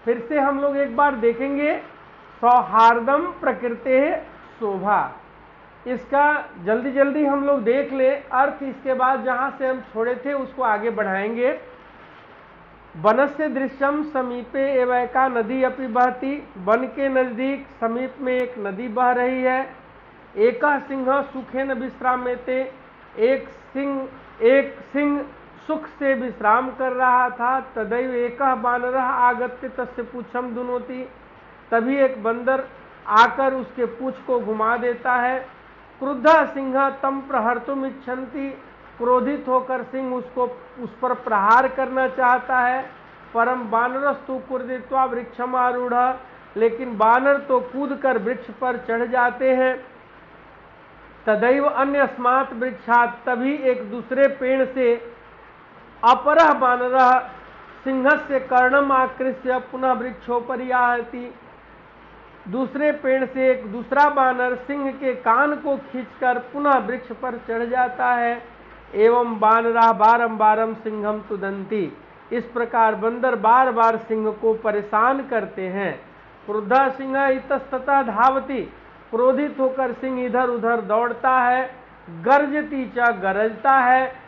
फिर से हम लोग एक बार देखेंगे सौहार्दम प्रकृते शोभा। इसका जल्दी जल्दी हम लोग देख ले अर्थ, इसके बाद जहां से हम छोड़े थे उसको आगे बढ़ाएंगे। वनस्य दृश्यम समीपे एवैका नदी अपि बहती, वन के नजदीक समीप में एक नदी बह रही है। एक सिंह सुखेन विश्राम्यते, एक सिंह सुख से विश्राम कर रहा था। तदैव एक बानर आगत्य तस्य पूछम दुनोति, तभी एक बंदर आकर उसके पूछ को घुमा देता है। क्रुद्ध सिंह तम प्रहर्तुम इच्छन्ति, क्रोधित होकर सिंह उस पर प्रहार करना चाहता है। परम बानरस्तु कुर्दित्वा वृक्षम आरूढ़, लेकिन बानर तो कूदकर वृक्ष पर चढ़ जाते हैं। तदैव अन्यस्मात् वृक्षात्, तभी एक दूसरे पेड़ से अपरः बानरः सिंहस्य कर्णम आकृष्य पुनः वृक्षोपरि आहति, दूसरे पेड़ से एक दूसरा बानर सिंह के कान को खींचकर पुनः वृक्ष पर चढ़ जाता है। एवं बानरा बारंबारम सिंहम तुदंती, इस प्रकार बंदर बार बार सिंह को परेशान करते हैं। क्रुद्ध सिंह इतस्ततः धावती, क्रोधित होकर सिंह इधर उधर दौड़ता है। गर्जती च, गरजता है।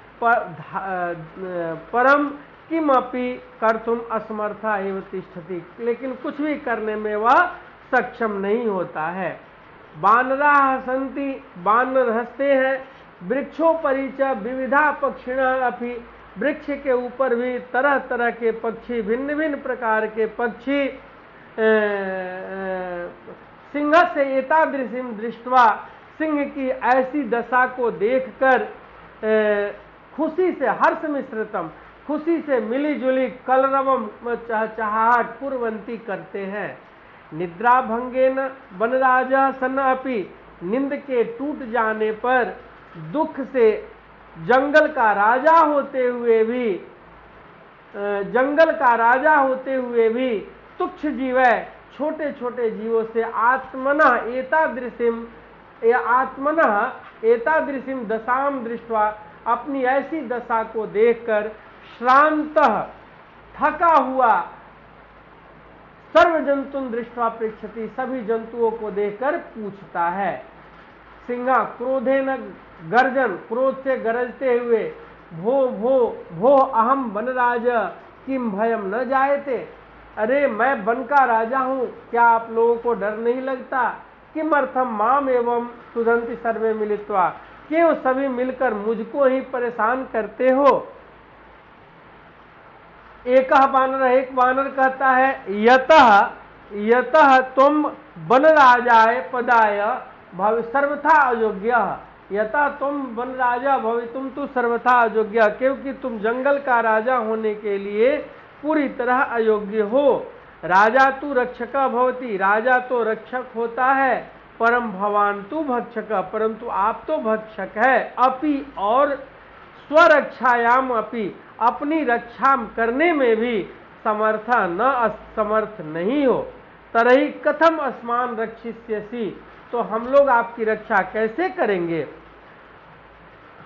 परम किमपि कर्तुम असमर्था एव तिष्ठति, लेकिन कुछ भी करने में वह सक्षम नहीं होता है। बानरा हसंती, बानर हंसते हैं। वृक्षोपरि च विविधा पक्षिणः अपि, वृक्ष के ऊपर भी तरह तरह के पक्षी, भिन्न भिन्न प्रकार के पक्षी। सिंह से एतादृशिम दृष्ट्वा, सिंह की ऐसी दशा को देखकर खुशी से, हर्ष मिश्रितम, खुशी से मिली जुली कलरवम चहचहाहट कुर्वन्ती करते हैं। निद्रा भंगेन वनराजा सन अपि, नींद के टूट जाने पर दुख से जंगल का राजा होते हुए भी तुच्छ जीव, छोटे छोटे जीवों से आत्मनः एतादृशिम दशाम दृष्ट्वा, अपनी ऐसी दशा को देखकर श्रांत थका हुआ सर्व जंतुन दृष्ट्वा पृच्छति, सभी जंतुओं को देखकर पूछता है। सिंह क्रोधेन गर्जन, क्रोध से गरजते हुए, भो भो भो अहम वनराज किम भयम न जायते, अरे मैं वन का राजा हूँ, क्या आप लोगों को डर नहीं लगता। किमर्थम माम एवं तुदंति सर्वे मिलित्वा, क्यों सभी मिलकर मुझको ही परेशान करते हो। एक बानर कहता है, यतः तुम वनराजाय पदाय भव सर्वथा अयोग्य, यथा तुम वन राजा भवितुम तु सर्वथा अयोग्य, क्योंकि तुम जंगल का राजा होने के लिए पूरी तरह अयोग्य हो। राजा तु रक्षक भवति, राजा तो रक्षक होता है। परम भवान तु भक्षक, परंतु आप तो भक्षक है। अपि, और स्वरक्षायाम अपि, अपनी रक्षा करने में भी समर्था न असमर्थ नहीं हो। तरही कथम अस्मान रक्षिष्यसि, तो हम लोग आपकी रक्षा कैसे करेंगे,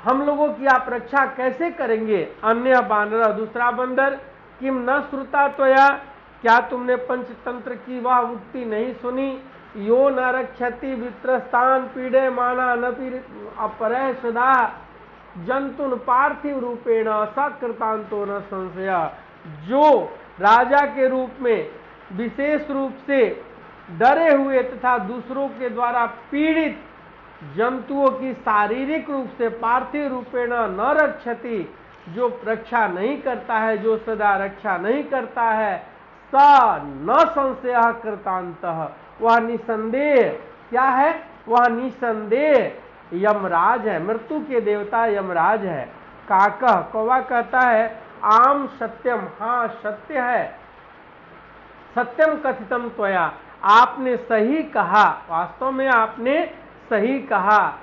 हम लोगों की आप रक्षा कैसे करेंगे। अन्य बानर, दूसरा बंदर, किम न श्रुता त्वया, क्या तुमने पंचतंत्र की वह उक्ति नहीं सुनी। यो न रक्षति वित्रस्तान पीड्यमाना न अपरय सदा, जंतुन पार्थिव रूपेण सकृतांतो न संशय, जो राजा के रूप में विशेष रूप से डरे हुए तथा दूसरों के द्वारा पीड़ित जंतुओं की शारीरिक रूप से पार्थिव रूपेण न रक्षति, जो रक्षा नहीं करता है, जो सदा रक्षा नहीं करता है। स न संशय कृतांतः, वह निसंदेह क्या है, वह निसंदेह यमराज है, मृत्यु के देवता यमराज है। काकः, कौवा कहता है, आम सत्यम, हाँ सत्य है। सत्यम कथितम त्वया, आपने सही कहा, वास्तव में आपने सही कहा।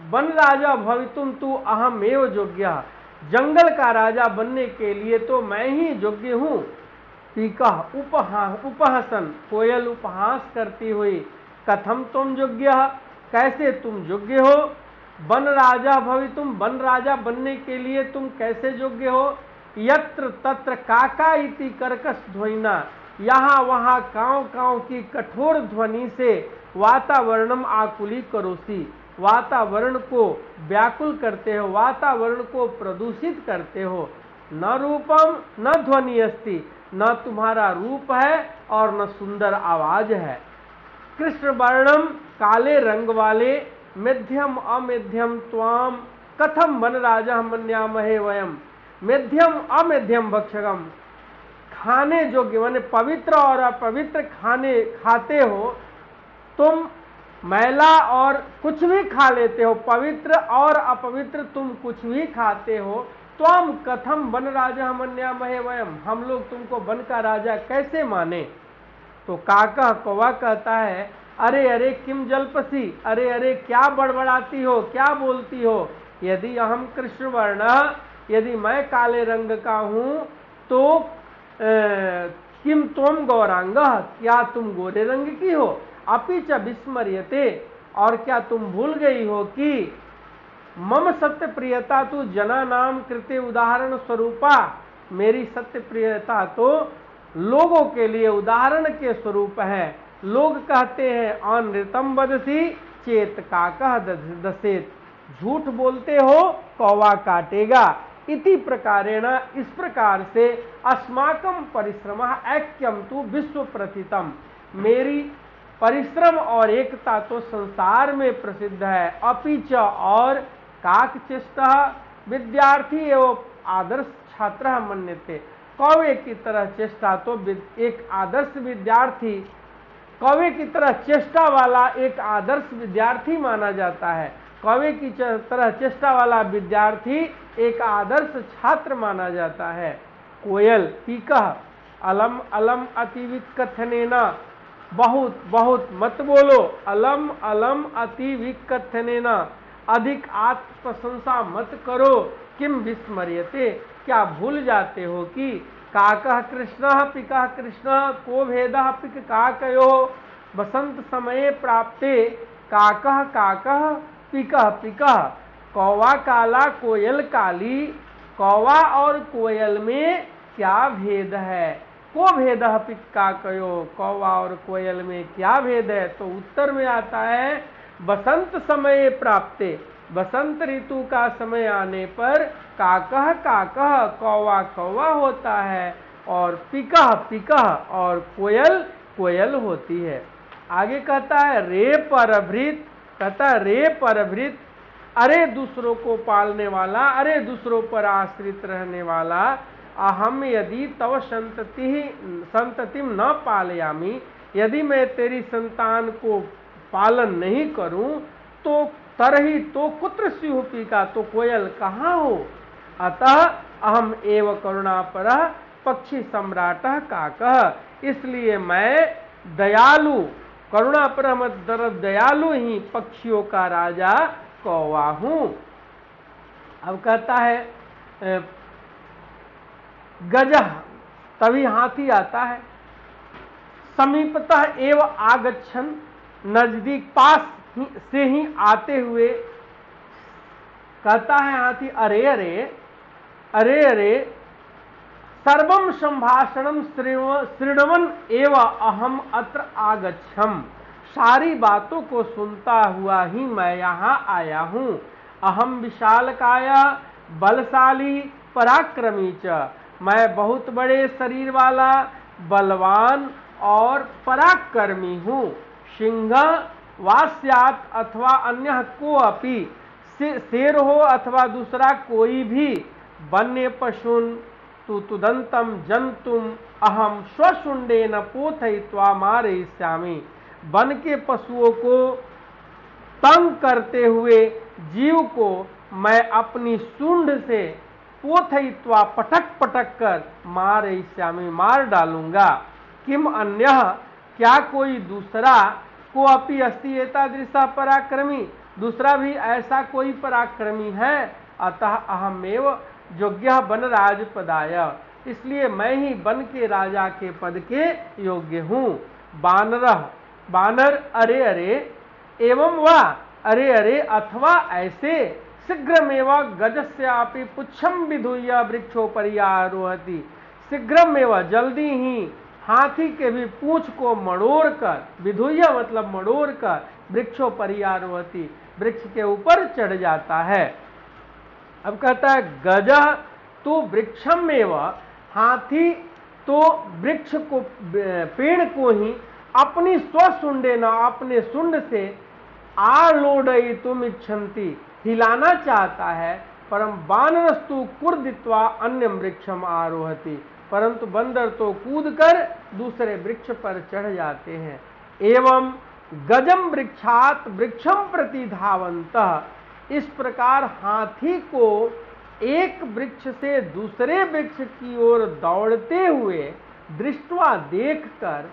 वन राजा भवितुम तु अहम एव योग्य, जंगल का राजा बनने के लिए तो मैं ही योग्य हूँ। पीकः उपहसन, कोयल उपहास करती हुई, कथम तुम योग्य, कैसे तुम योग्य हो। वन राजा भवितुम, वन राजा बनने के लिए तुम कैसे योग्य हो। यत्र तत्र काका इति कर्कश ध्वनिना, यहाँ वहाँ कांव कांव की कठोर ध्वनि से वातावरणम आकुली करोसी, वातावरण को व्याकुल करते हो, वातावरण को प्रदूषित करते हो। न रूपम न ध्वनि अस्ति, न तुम्हारा रूप है और न सुंदर आवाज है। कृष्ण वर्णम, काले रंग वाले, मध्यम अमध्यम त्वाम कथम वन राजा मन्यामहे वयम, मध्यम अमध्यम भक्षकम, खाने योग्य माने पवित्र और अपवित्र खाने खाते हो तुम, मैला और कुछ भी खा लेते हो, पवित्र और अपवित्र तुम कुछ भी खाते हो। त्वम कथम वन राजा मन्यामहे वयम, हम लोग तुमको वन का राजा कैसे माने। तो काका कौवा कहता है, अरे अरे किम जल्पसी, अरे अरे क्या बड़बड़ाती हो, क्या बोलती हो। यदि अहम कृष्ण वर्ण, यदि मैं काले रंग का हूं तो किम त्वम गौरांग, क्या तुम गोरे रंग की हो। अपि च विस्मर्यते, और क्या तुम भूल गई हो कि मम सत्य प्रियता तू जना नाम कृते उदाहरण स्वरूपा, मेरी सत्य प्रियता तो लोगों के लिए उदाहरण के स्वरूप है। लोग कहते हैं अनृतम वदसी चेत काकः दसेत, झूठ बोलते हो कौवा काटेगा। इति प्रकारेण, इस प्रकार से अस्माकं परिश्रमः ऐक्यम तु विश्व प्रथितम, मेरी परिश्रम और एकता तो संसार में प्रसिद्ध है। अपिच और काकचेष्टः विद्यार्थी एवं आदर्श छात्र मन्यते, कौवे की तरह चेष्टा तो एक आदर्श विद्यार्थी, कौवे की तरह चेष्टा वाला एक आदर्श विद्यार्थी माना जाता है। कौवे की तरह चेष्टा वाला विद्यार्थी एक आदर्श छात्र माना जाता है। कोयल पीकः अलम अलम अतिविकथनेना, बहुत बहुत मत बोलो, अलम अलम अतिविकथनेना, अधिक आत्म प्रशंसा मत करो। किम विस्मर्यते, क्या भूल जाते हो कि काकः कृष्णः पिकः कृष्णः को भेदः पिक काकयो, बसंत समय प्राप्ते काकः काकः पिकः पिकः, कौवा काला कोयल काली, कौवा और कोयल में क्या भेद है। को भेदः पिक काकयो, कौवा और कोयल में क्या भेद है। तो उत्तर में आता है बसंत समय प्राप्ते, बसंत ऋतु का समय आने पर काकः काकः, कौवा कौवा होता है और पिकः पिकः और कोयल कोयल होती है। आगे कहता है रे परभृत, कहता है रे परभृत, अरे दूसरों को पालने वाला, अरे दूसरों पर आश्रित रहने वाला, अहम यदि तव संततिम न पालयामी, यदि मैं तेरी संतान को पालन नहीं करूं तो तरही तो कुत्र स्युपी का, तो कोयल कहाँ हो। अतः अहम एव करुणापरः पक्षी सम्राटः काकः, इसलिए मैं दयालु, करुणापर मतलब दयालु ही पक्षियों का राजा कौवा हूं। अब कहता है गजः, तभी हाथी आता है, समीपतः एव आगच्छन, नजदीक पास से ही आते हुए कहता है हाथी, अरे अरे अरे अरे सर्वम संभाषणम श्रृण्वन एव अहम अत्र आगच्छम, सारी बातों को सुनता हुआ ही मैं यहाँ आया हूँ। अहम विशालकाया बलशाली पराक्रमी च, मैं बहुत बड़े शरीर वाला बलवान और पराक्रमी हूँ। सिंह वास्यात अथवा अन्य को अपि, शेर हो अथवा दूसरा कोई भी, वन्य पशुन तुदंतम जंतुम अहम स्वशुंडेन पोथयित्वा मारयिष्यामि, वन के पशुओं को तंग करते हुए जीव को मैं अपनी सूंड से पोथयित्वा पटक पटक कर मारयिष्यामि, मार डालूंगा। किम अन्य, क्या कोई दूसरा, को अपि अस्ति एतादृशः पराक्रमी, दूसरा भी ऐसा कोई पराक्रमी है। अतः अहमेव योग्यः वनराज पदाय, इसलिए मैं ही वन के राजा के पद के योग्य हूँ। बानरः, बानर अरे अरे, एवं वा अरे अरे, अथवा ऐसे, शीघ्रमेव गजस्यापि पुच्छम विधुय वृक्षोपरि आरोहति। शीघ्रमेव जल्दी ही हाथी के भी पूंछ को मड़ोड़ कर, विधुय मतलब मड़ोड़ कर, वृक्षोपरि आरोहति वृक्ष के ऊपर चढ़ जाता है। अब कहता है गजः तो वृक्षमेव, हाथी तो वृक्ष को पेड़ को ही अपनी स्वसुंडे न अपने सुंड से आलोडयितुम इच्छन्ति हिलाना चाहता है, परम वानरस्तु कुर्दित्वा अन्यम वृक्षम आरोहति, परंतु बंदर तो कूदकर दूसरे वृक्ष पर चढ़ जाते हैं। एवं गजम वृक्षात वृक्षम प्रति धावन्तः, इस प्रकार हाथी को एक वृक्ष से दूसरे वृक्ष की ओर दौड़ते हुए दृष्टवा देखकर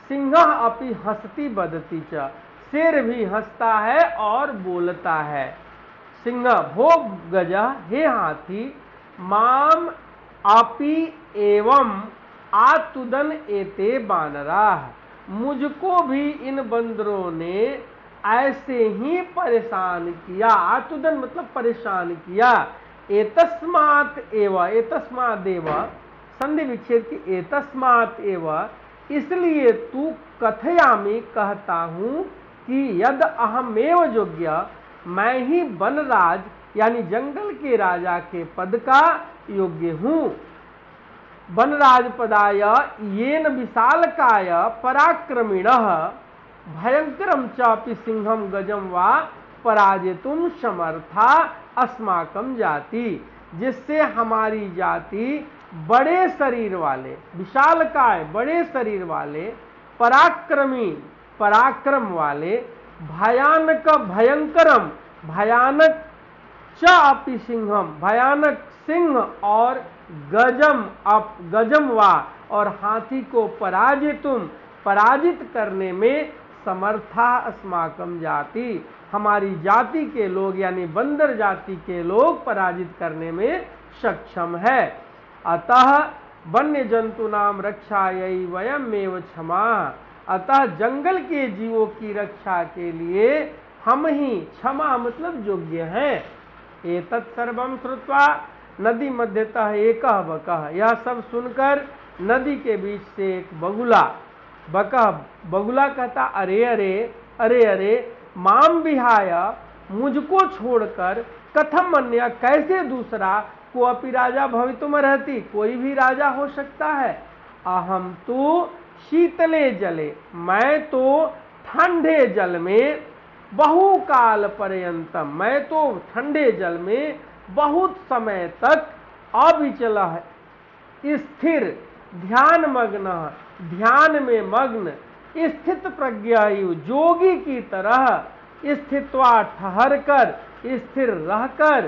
सिंहः अपि हंसती बदती च, शेर भी हंसता है और बोलता है। सिंह भो गजः, हे हाथी, माम अपि एवं आतुदन एते बानराः, मुझको भी इन बंदरों ने ऐसे ही परेशान किया। आतुदन मतलब परेशान किया। एतस्मात् एव, एतस्मात् एव संधि विच्छेद की एतस्मात् एव, इसलिए तू कथयामि कहता हूं कि यद अहमेव योग्य, मैं ही वनराज यानी जंगल के राजा के पद का योग्य हूं। वनराज पदाय येन विशालकाय पराक्रमिणः भयंकरम चापि सिंहम गजम वा पराजितुम समर्था अस्माकम जाति, जिससे हमारी जाति बड़े शरीर वाले, विशालकाय बड़े शरीर वाले, पराक्रमी पराक्रम वाले, भयानक भयंकरम भयानक च अपि सिंहम भयानक सिंह और गजम वा और हाथी को पराजित करने में समर्था अस्माकम जाति, हमारी जाति के लोग यानी बंदर जाति के लोग पराजित करने में सक्षम है। अतः वन्य जंतु नाम रक्षायै वयमेव क्षमा, अतः जंगल के जीवों की रक्षा के लिए हम ही क्षमा मतलब योग्य हैं। एतत् सर्वं श्रुत्वा नदी मध्यतः एकः बकः, यह सब सुनकर नदी के बीच से एक बगुला, बगुला कहता अरे अरे अरे अरे, माम विहाय मुझको छोड़कर, कथम अन्य कैसे दूसरा, को अपि राजा भवितुमर्हति, कोई भी राजा हो सकता है। अहम तो शीतले जले, मैं तो ठंडे जल में, बहुकाल पर्यंतम, मैं तो ठंडे जल में बहुत समय तक अविचल स्थिर, ध्यान मग्न, ध्यान में मग्न, स्थित प्रज्ञा जोगी की तरह, स्थित्वा ठहर कर, स्थिर रहकर,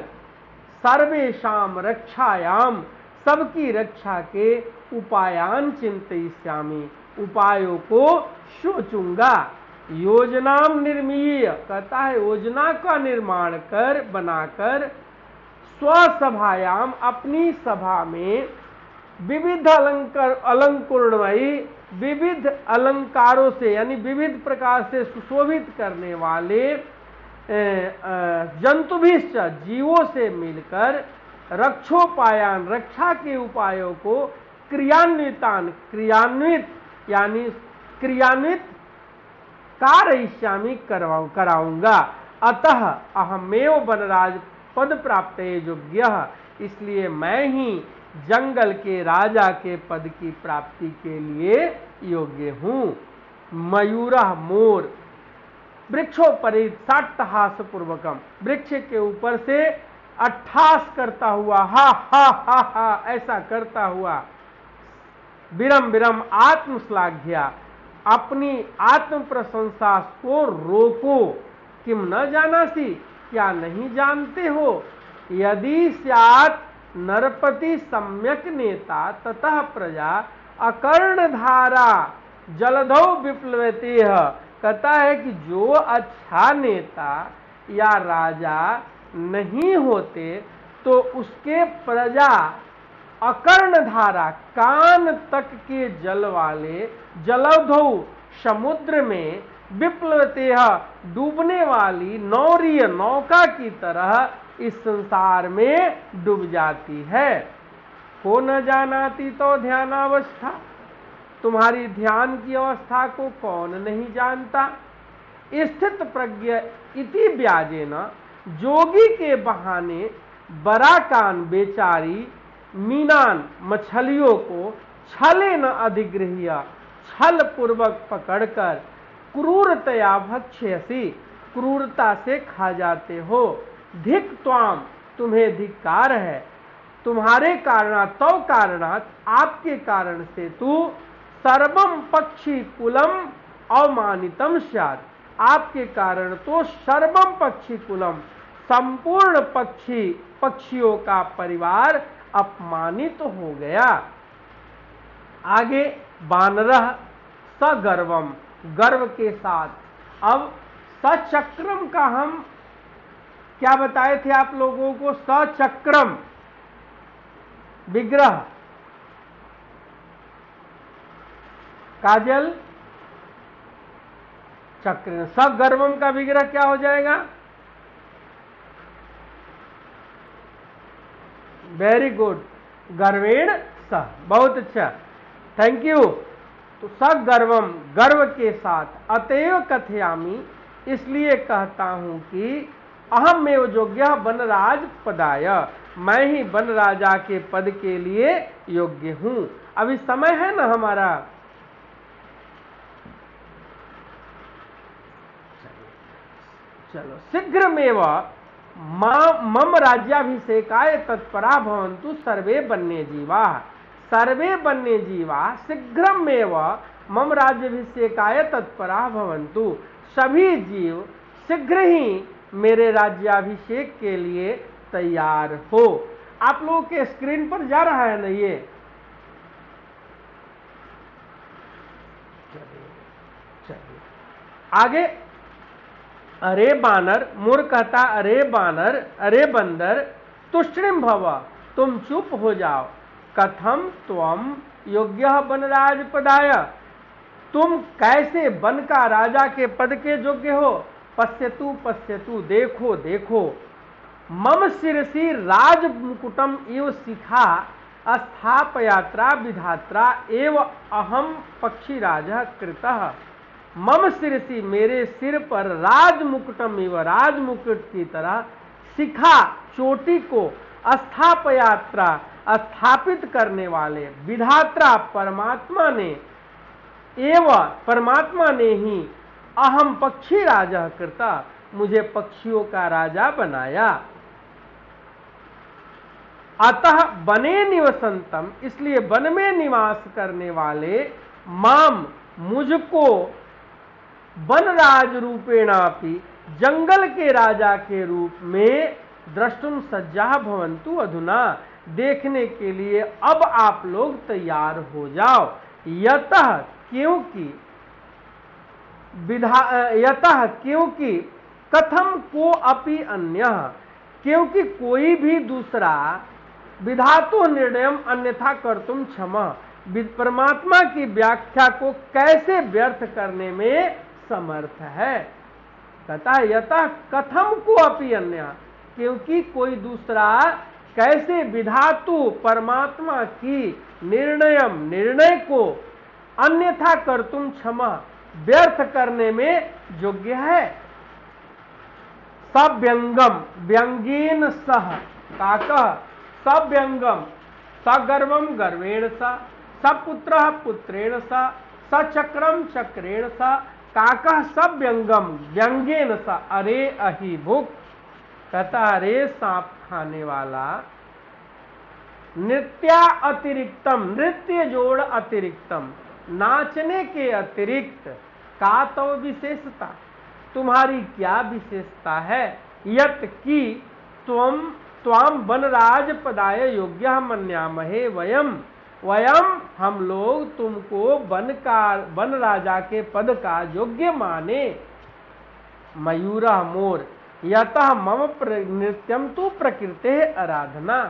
सर्वेषाम रक्षायाम सबकी रक्षा के उपायान चिंतयिष्यामि, उपायों को सोचूंगा। योजनाम निर्मीय कहता है योजना का निर्माण कर बनाकर, स्वसभायाम अपनी सभा में, विविध अलंकरणमयी विविध अलंकारों से यानी विविध प्रकार से सुशोभित करने वाले जंतुभिश्च जीवों से मिलकर, रक्षोपायान रक्षा के उपायों को, क्रियान्वित यानी क्रियान्वित कारयिष्यामि कराऊंगा। अतः अहमेव वनराज पद प्राप्त योग्य, इसलिए मैं ही जंगल के राजा के पद की प्राप्ति के लिए योग्य हूं। मयूरः मोर, वृक्षोपरि साट्टहास पूर्वकम, वृक्ष के ऊपर से अट्ठास करता हुआ, हा हा हा हा ऐसा करता हुआ, विरम आत्मश्लाघ्या, अपनी आत्म प्रशंसा को रोको। किम न जानासी, क्या नहीं जानते हो, यदि स्यात् नरपति सम्यक नेता ततः प्रजा अकर्णधारा जलधौ विप्लवते, कहता है कि जो अच्छा नेता या राजा नहीं होते तो उसके प्रजा अकर्णधारा कान तक के जल वाले, जलधौ समुद्र में, विप्लवते डूबने वाली नौरीय नौका की तरह इस संसार में डूब जाती है। को न जानाती तो ध्यानावस्था, तुम्हारी ध्यान की अवस्था को कौन नहीं जानता। स्थित प्रज्ञ इति व्याजेन, जोगी के बहाने बराकान बेचारी मीनान मछलियों को छले न अधिगृह्य, छल पूर्वक पकड़कर क्रूरतया भक्ष्यसी, क्रूरता से खा जाते हो। धिक त्वाम, तुम्हें धिक्कार है। तुम्हारे कारणात् तो कारणात्, आपके कारण से तू सर्वम पक्षी कुलम अवमानितम स्यात्, आपके कारण तो सर्वम पक्षी कुलम, संपूर्ण पक्षियों का परिवार अपमानित हो गया। आगे बानरः सगर्वम, गर्व के साथ। अब सचक्रम का हम क्या बताए थे आप लोगों को? सचक्रम विग्रह, काजल चक्र, सगर्वम का विग्रह क्या हो जाएगा? वेरी गुड, गर्वेण सह, बहुत अच्छा, थैंक यू। तो सगर्वम, गर्व के साथ। अतएव कथयामि, इसलिए कहता हूं कि अहमेव योग्य बनराज पदाय, मैं ही वन राजा के पद के लिए योग्य हूं। अभी समय है ना हमारा, चलो शीघ्रमेव मम राज्याभिषेकाय तत्परा भवन्तु सर्वे वन्यजीवा, सर्वे वन्यजीवा शीघ्रमेव मम राज्याभिषेकाय तत्परा भवन्तु, सभी जीव शीघ्र ही मेरे राज्याभिषेक के लिए तैयार हो। आप लोगों के स्क्रीन पर जा रहा है ना ये? चलिए आगे। अरे बानर, मोर कहता अरे बानर, अरे बंदर, तुष्णिम भव, तुम चुप हो जाओ। कथम त्वम योग्य बनराज पदाय, तुम कैसे वन का राजा के पद के योग्य हो? पश्यतु पश्यतु, देखो देखो। मम शिरसी राज मुकुटम इव शिखा स्थापयात्रा विधात्रा एव अहम पक्षी राजा कृतः। मम शिरसी, मेरे सिर पर राज मुकुटम इव, राज मुकुट की तरह शिखा, चोटी को स्थापयात्रा, स्थापित करने वाले, विधात्रा परमात्मा ने, एवं परमात्मा ने ही अहम पक्षी राजा कृता, मुझे पक्षियों का राजा बनाया। अतः वने निवसंतम, इसलिए वन में निवास करने वाले, माम मुझको वनराज रूपेणापि, जंगल के राजा के रूप में, द्रष्टुम सज्जा भवन्तु अधुना, देखने के लिए अब आप लोग तैयार हो जाओ। यतः क्योंकि, यतः क्योंकि, कथम को अपि अन्य, क्योंकि कोई भी दूसरा, विधातु निर्णयम अन्यथा कर्तुम क्षमा, परमात्मा की व्याख्या को कैसे व्यर्थ करने में समर्थ है। कहता है यतः कथम को अपि अन्य, क्योंकि कोई दूसरा कैसे विधातु परमात्मा की निर्णयम, निर्णय को, अन्यथा कर्तुम क्षमा, व्यर्थ करने में योग्य है। सव्यंगम, व्यंगेन सह, काकः सव्यंगम, सगर्वम गर्वेण स, सपुत्रः पुत्रेण स, सचक्रम चक्रेण स, काकः सव्यंगम व्यंगेन स, अरे अहिभुक, कहता अरे सांप खाने वाला, नृत्या अतिरिक्तम, नृत्य जोड़ अतिरिक्तम, नाचने के अतिरिक्त, का तो विशेषता, तुम्हारी क्या विशेषता है? यत की त्वाम वनराज पदाय योग्य मन्यामहे वयम, वयम हम लोग तुमको वन राजा के पद का योग्य माने। मयूरः मोर, यतः मम नृत्यम तु प्रकृते आराधना,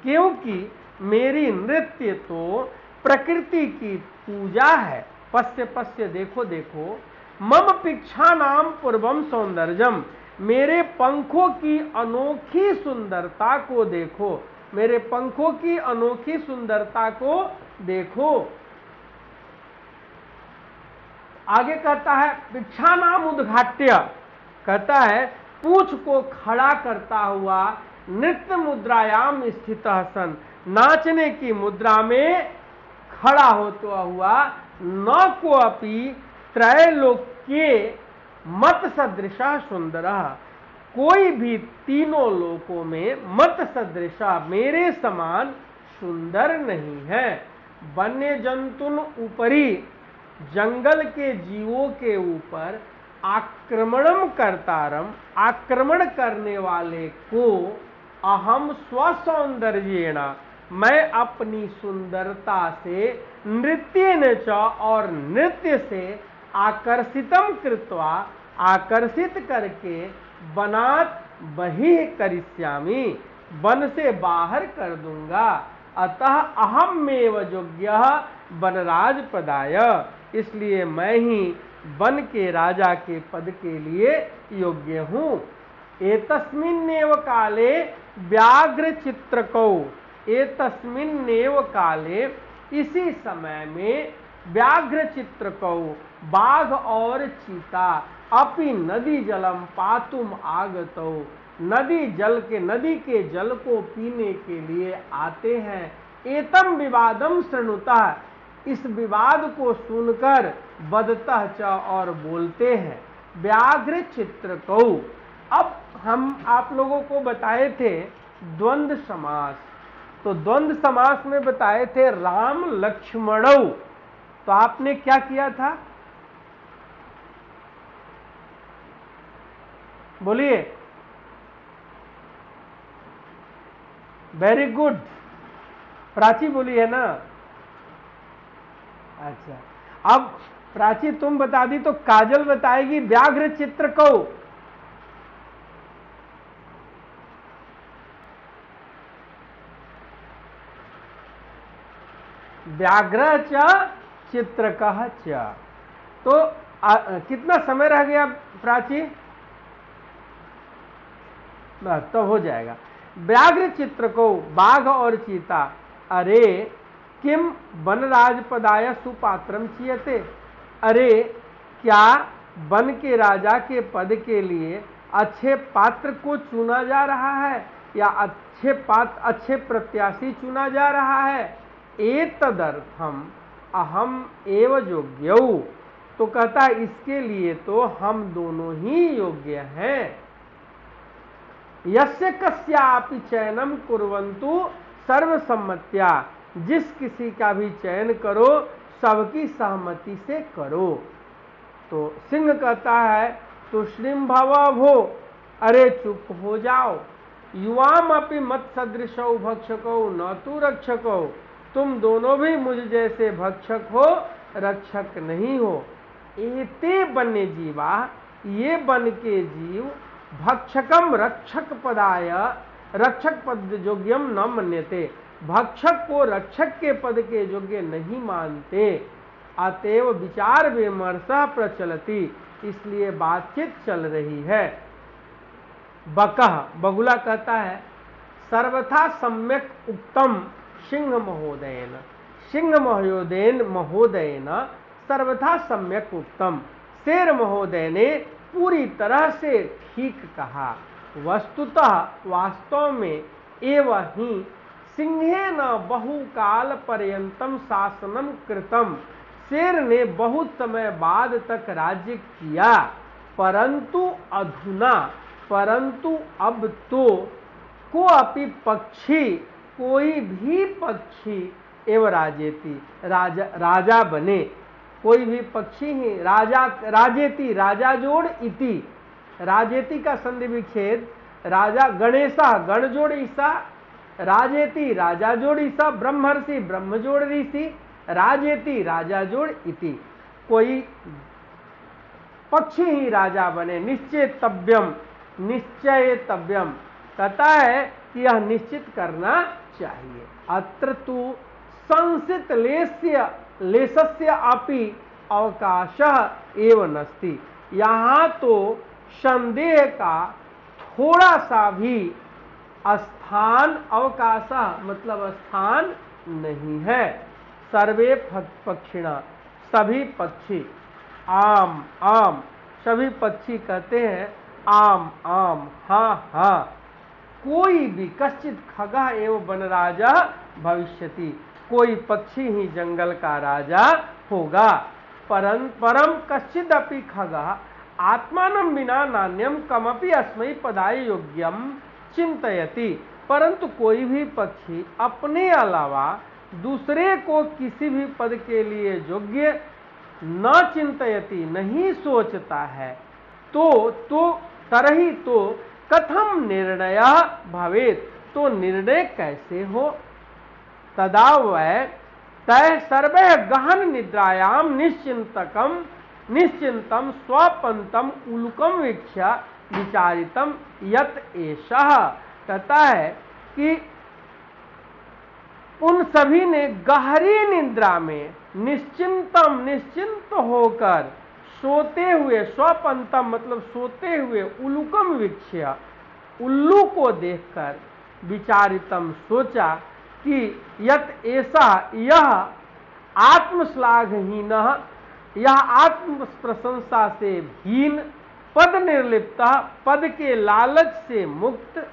क्योंकि मेरी नृत्य तो प्रकृति की पूजा है। पश्य पश्य, देखो देखो। मम पिक्षा नाम पूर्वम सौंदर्यम, मेरे पंखों की अनोखी सुंदरता को देखो, मेरे पंखों की अनोखी सुंदरता को देखो। आगे कहता है भिक्षानाम उद्घाट्य, कहता है पूंछ को खड़ा करता हुआ नृत्य मुद्रायाम स्थित सन, नाचने की मुद्रा में खड़ा होता हुआ, न को अपि त्रैलोक्ये मत सदृशा सुंदर, कोई भी तीनों लोकों में मत सदृशा मेरे समान सुंदर नहीं है। वन्य जंतुन ऊपरी, जंगल के जीवों के ऊपर आक्रमणम करतारम, आक्रमण करने वाले को अहम स्वसौंदर्येण, मैं अपनी सुंदरता से नृत्येन च, और नृत्य से आकर्षितम कृत्वा, आकर्षित करके वनात् बहिः करिष्यामि, वन से बाहर कर दूंगा। अतः अहमेव योग्यः वनराज पदाय, इसलिए मैं ही वन के राजा के पद के लिए योग्य हूँ। एतस्मिन्नेव काले व्याघ्र चित्रकौ, एतस्मिन्नेव काले, इसी समय में, व्याघ्र चित्रकौ, बाघ और चीता, अपि नदी जलम पातुम आगतौ, नदी जल के, नदी के जल को पीने के लिए आते हैं। एतम विवादम शृणुतः, इस विवाद को सुनकर वदतः च, और बोलते हैं। व्याघ्र चित्रकौ, अब हम आप लोगों को बताए थे द्वंद्व समास, तो द्वंद्व समास में बताए थे राम लक्ष्मणौ, तो आपने क्या किया था, बोलिए। वेरी गुड, प्राची बोली है ना। अच्छा, अब प्राची तुम बता दी तो काजल बताएगी व्याघ्र चित्र को। व्याघ्र च चित्रकः च, तो कितना समय रह गया प्राची, बस तो हो जाएगा। व्याघ्र चित्र को, बाघ और चीता, अरे किम वनराज पदाय सुपात्रम चीयते, अरे क्या वन के राजा के पद के लिए अच्छे पात्र को चुना जा रहा है, या अच्छे प्रत्याशी चुना जा रहा है। एतदर्थम अहम एव योग्यौ, तो कहता है इसके लिए तो हम दोनों ही योग्य हैं। यस्य कस्यापि चयनम कुर्वन्तु सर्वसम्मत्या, जिस किसी का भी चयन करो सबकी सहमति से करो। तो सिंह कहता है तो श्रीम्भव भो, अरे चुप हो जाओ। युवाम अपि मत सदृशौ भक्षको न तु रक्षको, तुम दोनों भी मुझ जैसे भक्षक हो, रक्षक नहीं हो। एते वन्य जीवा, ये वन के जीव, भक्षकम रक्षक पदाय, रक्षक पद योग्यम न मन्यते, भक्षक को रक्षक के पद के योग्य नहीं मानते। अतएव विचार विमर्श प्रचलति, इसलिए बातचीत चल रही है। बकह, बगुला कहता है सर्वथा सम्यक उक्तम सिंह महोदयेन, सिंह महोदयेन सर्वथा सम्यक उक्तम, शेर महोदय ने पूरी तरह से ठीक कहा। वस्तुतः, वास्तव में, एवं ही सिंहेन बहुकाल पर्यंतम शासनम कृतम, शेर ने बहुत समय बाद तक राज्य किया। परंतु अधुना, परंतु अब तो, को अपि पक्षी, कोई भी पक्षी, एवं राजेती, राजा बने, कोई भी पक्षी ही राजा, राजेती, राजा जोड़ इति, राजेती का संधि विच्छेद, राजा गणेशा, गण जोड़ ईसा, राजेती, राजा जोड़ ईसा, ब्रह्मर्षि, ब्रह्म जोड़ ऋषि, राजेती, राजा जोड़ इति, कोई पक्षी ही राजा बने। निश्चेतव्यम, निश्चयतव्यम, कहता है कि यह निश्चित करना चाहिए। अत्र तु संसित लेशस्य अपि अवकाशः एव नस्ति, यहाँ तो संदेह का थोड़ा सा भी स्थान अवकाश मतलब स्थान नहीं है। सर्वे पक्षिणा, सभी पक्षी, आम आम, सभी पक्षी कहते हैं आम आम, हाँ हाँ। कोई भी कश्चित खगा एवं वनराजा भविष्यति, कोई पक्षी ही जंगल का राजा होगा। परम कश्चिद अपि खगा आत्मानं विना नान्यम कमपि अस्मै पदाय योग्यम चिंतयति, परंतु कोई भी पक्षी अपने अलावा दूसरे को किसी भी पद के लिए योग्य न चिंतयति, नहीं सोचता है, तो तरही तो कथम निर्णय भवेत, तो निर्णय कैसे हो। तदा वै तय सर्वे गहन निद्रायाम निश्चिंतम स्वपंतम उलुकम वीक्ष्य विचारितम यत एषः, कहता है कि उन सभी ने गहरी निद्रा में निश्चिंत होकर सोते हुए, स्वपंतम मतलब सोते हुए, उलुकम वीक्ष्य उल्लू को देखकर, विचारितम सोचा कि यत ऐसा यह आत्मश्लाघहीन, यह आत्म प्रशंसा से हीन, पद निर्लिप्त पद के लालच से मुक्त,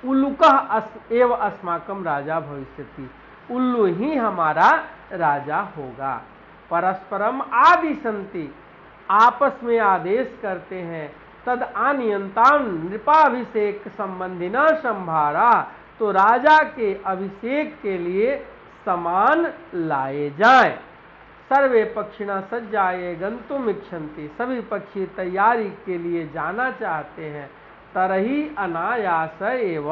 उल्लुकः एव अस्माकम राजा भविष्यति, उल्लू ही हमारा राजा होगा। परस्परम आदिशन्ति, आपस में आदेश करते हैं। तद आनियंताम नृपाभिषेक संबंधिना संभारा, तो राजा के अभिषेक के लिए समान लाए जाएं। सर्वे पक्षिणा सज्जाये गंतुम इच्छन्ति, सभी पक्षी तैयारी के लिए जाना चाहते हैं। तरही अनायास एव,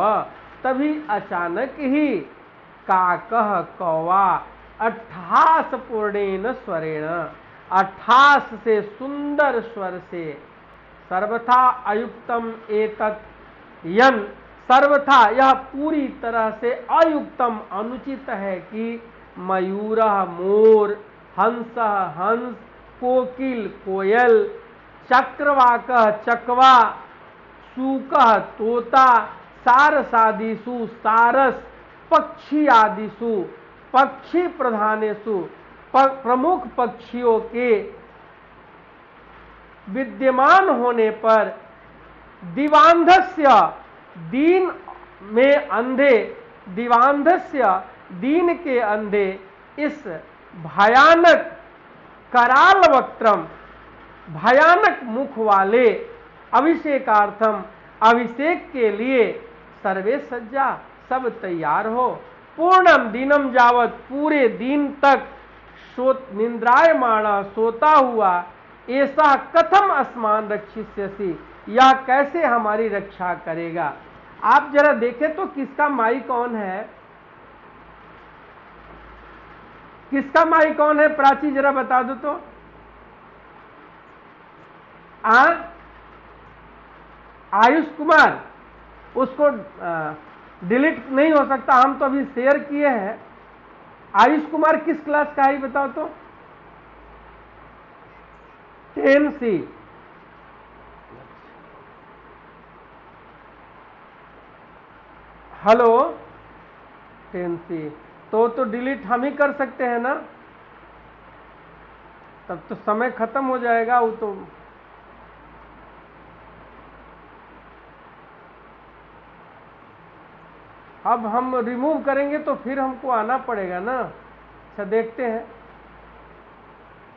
तभी अचानक ही काकः कौवा 28 पूर्णेन स्वरेण, 28 से सुंदर स्वर से, सर्वथा अयुक्तम एतत् यन, सर्वथा यह पूरी तरह से अयुक्तम अनुचित है कि मयूरः मोर, हंसः हंस, कोकिल कोयल, चक्रवाकः चकवा, सूकः तोता, सारसादिषु सारस, पक्षी आदिषु पक्षी प्रधानेषु, प्रमुख पक्षियों के विद्यमान होने पर, दिवांधस्य दीन में अंधे, दिवांधस्य दीन के अंधे, इस भयानक कराल वक्त्रम, भयानक मुख वाले अभिषेकार्थम, अभिषेक के लिए सर्वे सज्जा, सब तैयार हो। पूर्णम दिनम जावत, पूरे दिन तक निद्रायमाणा, सोता हुआ, ऐसा कथम अस्मान रक्षिष्यसि, यह कैसे हमारी रक्षा करेगा। आप जरा देखें तो किसका माई कौन है, किसका माई कौन है, प्राची जरा बता दो तो। आयुष कुमार, उसको डिलीट नहीं हो सकता, हम तो अभी शेयर किए हैं। आयुष कुमार किस क्लास का है बताओ तो। 10C। हेलो 10C, तो डिलीट हम ही कर सकते हैं ना, तब तो समय खत्म हो जाएगा वो तो। अब हम रिमूव करेंगे तो फिर हमको आना पड़ेगा ना। अच्छा देखते हैं,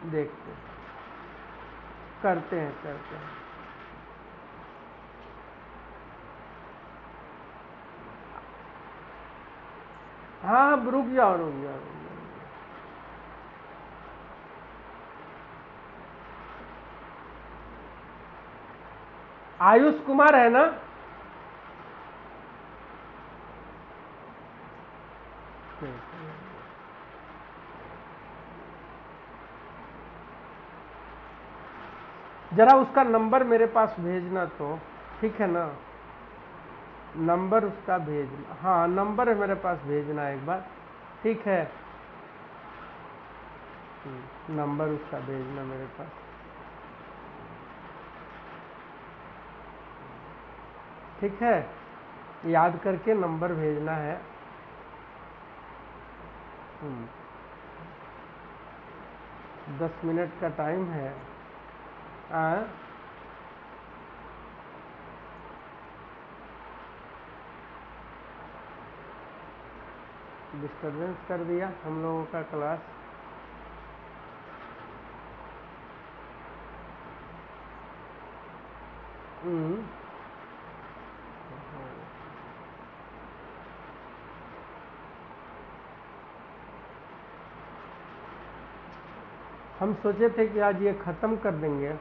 देखते हैं, करते हैं। हाँ रुक जाओ। आयुष कुमार है ना, जरा उसका नंबर मेरे पास भेजना तो, ठीक है ना, नंबर उसका भेजना। हाँ नंबर मेरे पास भेजना एक बार, ठीक है, नंबर उसका भेजना मेरे पास। ठीक है, याद करके नंबर भेजना है। 10 मिनट का टाइम है। डिस्टर्बेंस कर दिया हम लोगों का क्लास। हम सोचे थे कि आज ये ख़त्म कर देंगे,